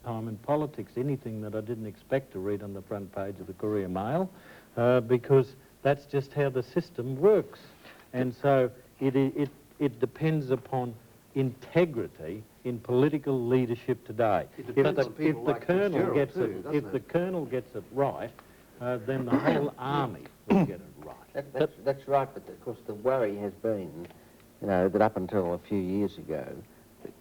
time in politics, anything that I didn't expect to read on the front page of the Courier Mail, because that's just how the system works. And so it depends upon integrity in political leadership today. If the colonel gets it right, then the whole army will get it right. That's right, but of course the worry has been, you know, that up until a few years ago, the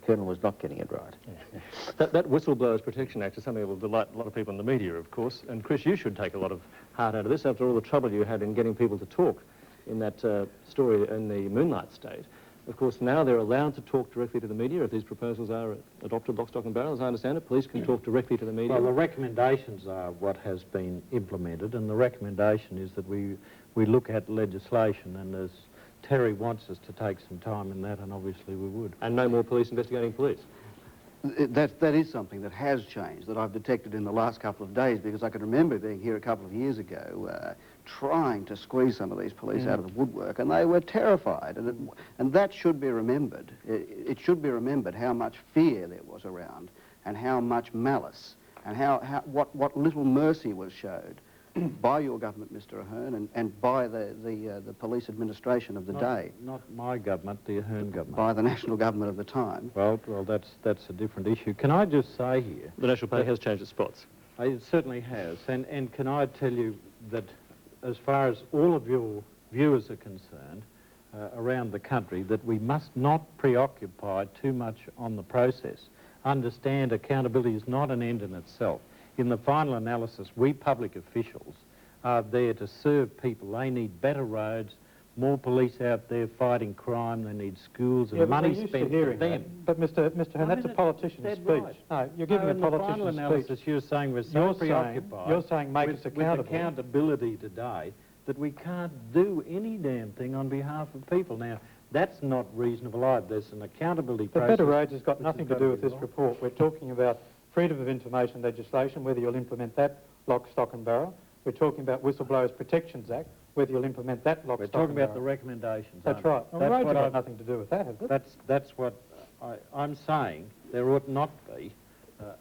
colonel was not getting it right. Yeah. That Whistleblowers Protection Act is something that will delight a lot of people in the media, of course. And Chris, you should take a lot of heart out of this after all the trouble you had in getting people to talk in that story in the Moonlight State. Of course, now they're allowed to talk directly to the media if these proposals are adopted, lock, stock and barrel. As I understand it, police can talk directly to the media. Well, the recommendations are what has been implemented, and the recommendation is that we look at legislation, and as Terry wants us to take some time in that, and obviously we would. And no more police investigating police. That is something that has changed, that I've detected in the last couple of days, because I can remember being here a couple of years ago trying to squeeze some of these police out of the woodwork, and they were terrified. And that should be remembered. It should be remembered how much fear there was around, and how much malice, and what little mercy was showed by your government, Mr. Ahern, and by the police administration of the day. Not my government, the Ahern government. By the national government of the time. Well, that's a different issue. Can I just say here... The National Party has changed its spots. It certainly has. And can I tell you that as far as all of your viewers are concerned around the country, that we must not preoccupy too much on the process. Understand accountability is not an end in itself. In the final analysis, we public officials are there to serve people. They need better roads, more police out there fighting crime. They need schools and money spent for them. But Mr. Ahern, that's a politician's speech. Right. No, you're giving a politician's speech. In the final analysis, you're saying we're so preoccupied. You're saying make us accountable. With accountability today that we can't do any damn thing on behalf of people. Now, that's not reasonable either. There's an accountability process. Better roads has got nothing to do with this report. We're talking about freedom of information legislation, whether you'll implement that, lock, stock and barrel. We're talking about Whistleblowers Protections Act, whether you'll implement that, lock, stock and barrel. We're talking about the recommendations. That's right. Well, roads have got nothing to do with that, has it? That's what I'm saying. There ought not be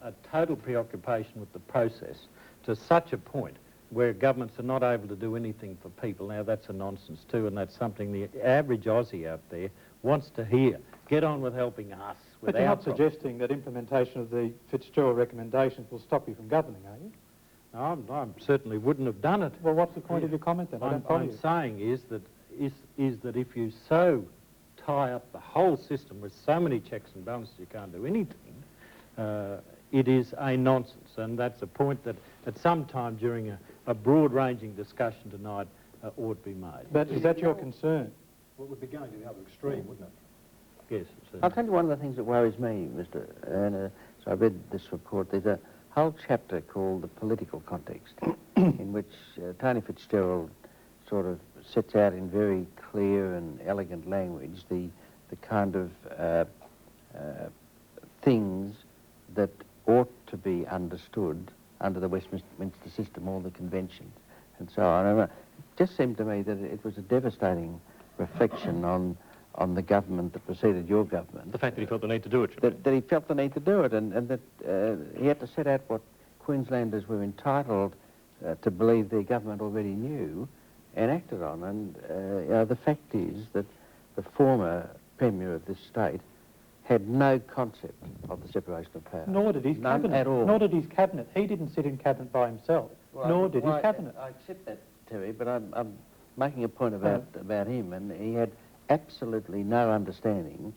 a total preoccupation with the process to such a point where governments are not able to do anything for people. Now, that's a nonsense too, and that's something the average Aussie out there wants to hear. Get on with helping us. But you're not suggesting that implementation of the Fitzgerald recommendations will stop you from governing, are you? No, I certainly wouldn't have done it. Well, what's the point of your comment then? I'm saying is that if you so tie up the whole system with so many checks and balances you can't do anything, it is a nonsense, and that's a point that at some time during a broad-ranging discussion tonight ought to be made. But is that your concern? Well, it would be going to the other extreme, wouldn't it? Yes. I'll tell you one of the things that worries me, Mr. Ahern. So I read this report. There's a whole chapter called The Political Context, in which Tony Fitzgerald sort of sets out in very clear and elegant language the kind of things that ought to be understood under the Westminster system, all the conventions and so on. And it just seemed to me that it was a devastating reflection on the government that preceded your government. The fact that he felt the need to do it. That he felt the need to do it, and that he had to set out what Queenslanders were entitled to believe their government already knew and acted on. And you know, the fact is that the former Premier of this state had no concept of the separation of powers. Nor did his cabinet. At all. Nor did his cabinet. He didn't sit in cabinet by himself. Well, nor did his cabinet. I accept that, Terry, but I'm making a point about him, and he had absolutely no understanding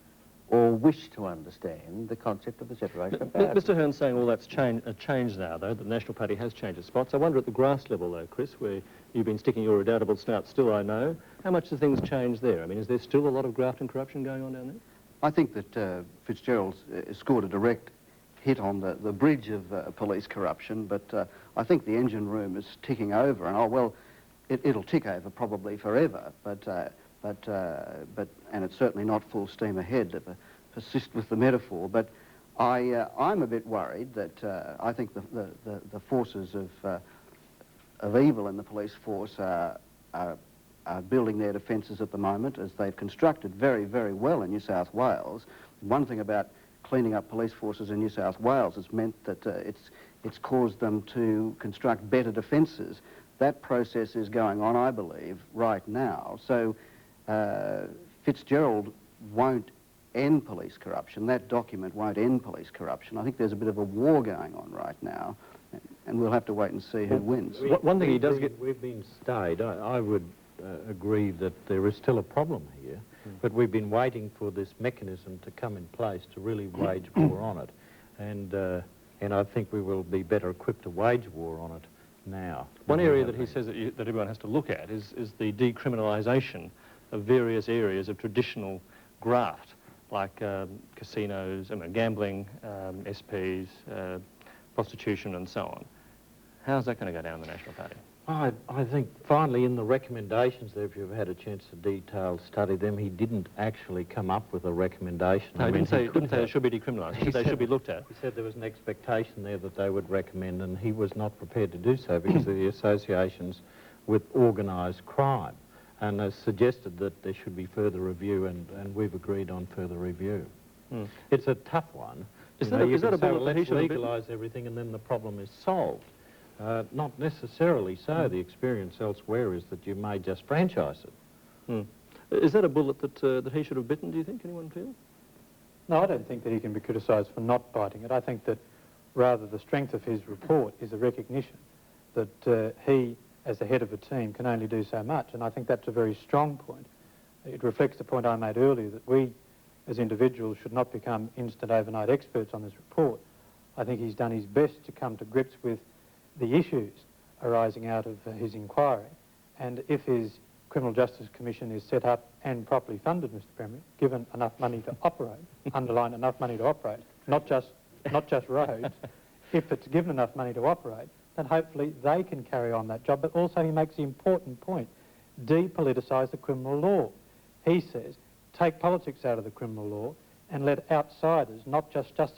or wish to understand the concept of the separation of powers. Mr. Ahern's saying all that's changed now, though, that the National Party has changed its spots. I wonder at the grass level, though, Chris, where you've been sticking your redoubtable snout still, I know, how much have things changed there? I mean, is there still a lot of graft and corruption going on down there? I think that Fitzgerald scored a direct hit on the bridge of police corruption, but I think the engine room is ticking over, and it'll tick over probably forever, but it's certainly not full steam ahead, to persist with the metaphor. But I'm a bit worried that I think the forces of evil in the police force are building their defences at the moment, as they've constructed very, very well in New South Wales. One thing about cleaning up police forces in New South Wales. It's meant that it's caused them to construct better defences. That process is going on, I believe, right now. So Fitzgerald won't end police corruption. That document won't end police corruption. I think there's a bit of a war going on right now, and we'll have to wait and see who wins. One thing he does get... We've been stayed. I would agree that there is still a problem here, but we've been waiting for this mechanism to come in place to really wage war on it. And I think we will be better equipped to wage war on it now. One area that he says that everyone has to look at is the decriminalisation of various areas of traditional graft, like casinos, gambling, SPs, prostitution and so on. How's that going to go down in the National Party? I think finally in the recommendations there, if you've had a chance to detail study them, he didn't actually come up with a recommendation. No, he didn't say it should be decriminalised. He said they should be looked at. He said there was an expectation there that they would recommend, and he was not prepared to do so because of the associations with organised crime, and has suggested that there should be further review, and we've agreed on further review. It's a tough one. Is that a bullet that he should have bitten? Legalise everything and then the problem is solved. Not necessarily so. The experience elsewhere is that you may just franchise it. Is that a bullet that he should have bitten, do you think? Anyone feel? No, I don't think that he can be criticised for not biting it. I think that rather the strength of his report is a recognition that he, as the head of a team, can only do so much, and I think that's a very strong point. It reflects the point I made earlier, that we, as individuals, should not become instant overnight experts on this report. I think he's done his best to come to grips with the issues arising out of his inquiry, and if his Criminal Justice Commission is set up and properly funded, Mr. Premier, given enough money to operate, underline enough money to operate, not just roads, if it's given enough money to operate, then hopefully they can carry on that job. But also he makes the important point, depoliticise the criminal law. He says, take politics out of the criminal law and let outsiders, not just justice